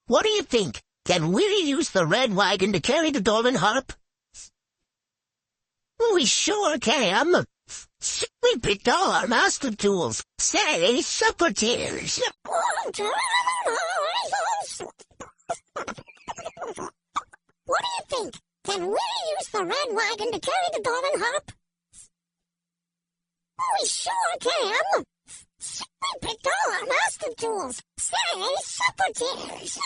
What do you think? Can we use the red wagon to carry the golden harp? We sure can. We picked all our master tools. Say, supporters. What do you think? Can we use the red wagon to carry the golden harp? We sure can. We picked all our master tools. Say, supporters.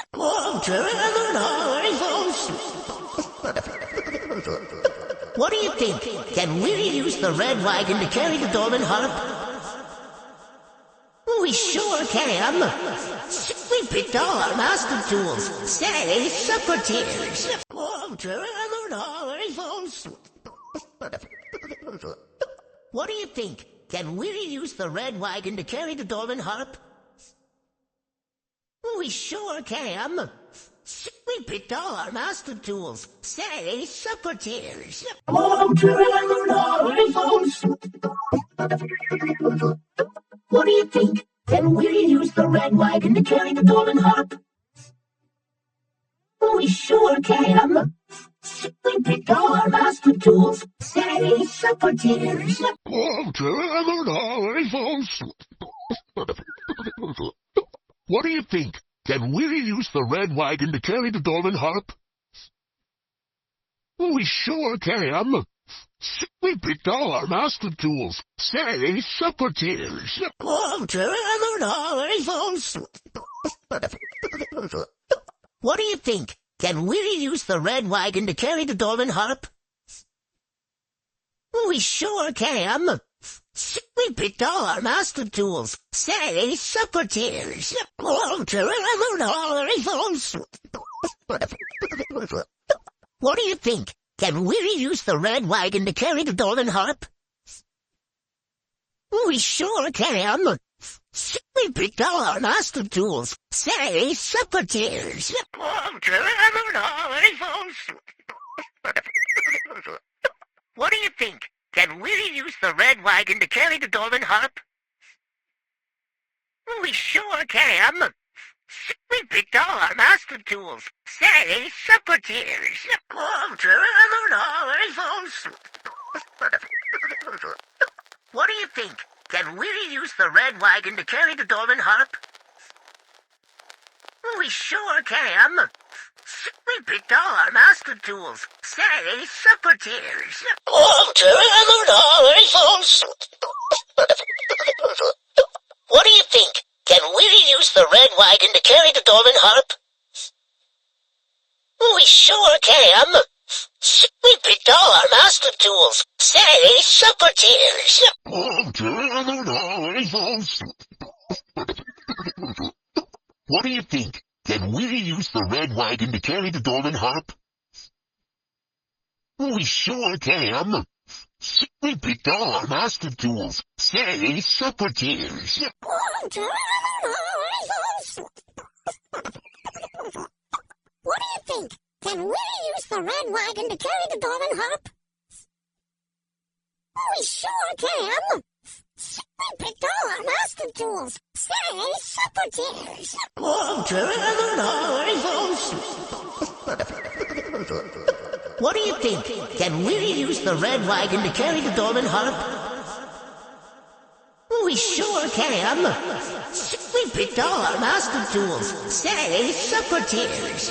What do you think? Can we use the red wagon to carry the golden harp? We sure can. We picked all our master tools. Say, supporters. What do you think? Can we use the red wagon to carry the golden harp? We sure can. We picked all our master tools. Say, supporters. What do you think? Can we use the red wagon to carry the golden harp? We sure can. We picked all our master tools. Say, supporters. What do you think? Can we use the red wagon to carry the golden harp? We sure can. We picked all our master tools. Say, supporters. What do you think? Can we use the red wagon to carry the golden harp? We sure can. We picked all our master tools. Say, supporters. What do you think? Can we use the red wagon to carry the golden harp? We sure can. We picked all our master tools. Say, supporters. What do you think? Can we use the red wagon to carry the golden harp? We sure can. We picked all our master tools. Say, supporters. What do you think? Can we use the red wagon to carry the golden harp? We sure can. We picked all our master tools. Say, supporters. What do you think? Can we use the red wagon to carry the golden harp? We sure can. We picked all our master tools. Say, supporters. What do you think? Can we use the red wagon to carry the golden harp? We sure can. We picked all our master tools. Say, supporters. What do you think? Can we use the red wagon to carry the golden harp? We sure can. We picked all our master tools. Say, supporters. What do you think? Can we use the red wagon to carry the golden harp? We sure can. We picked all our master tools. Say, supporters.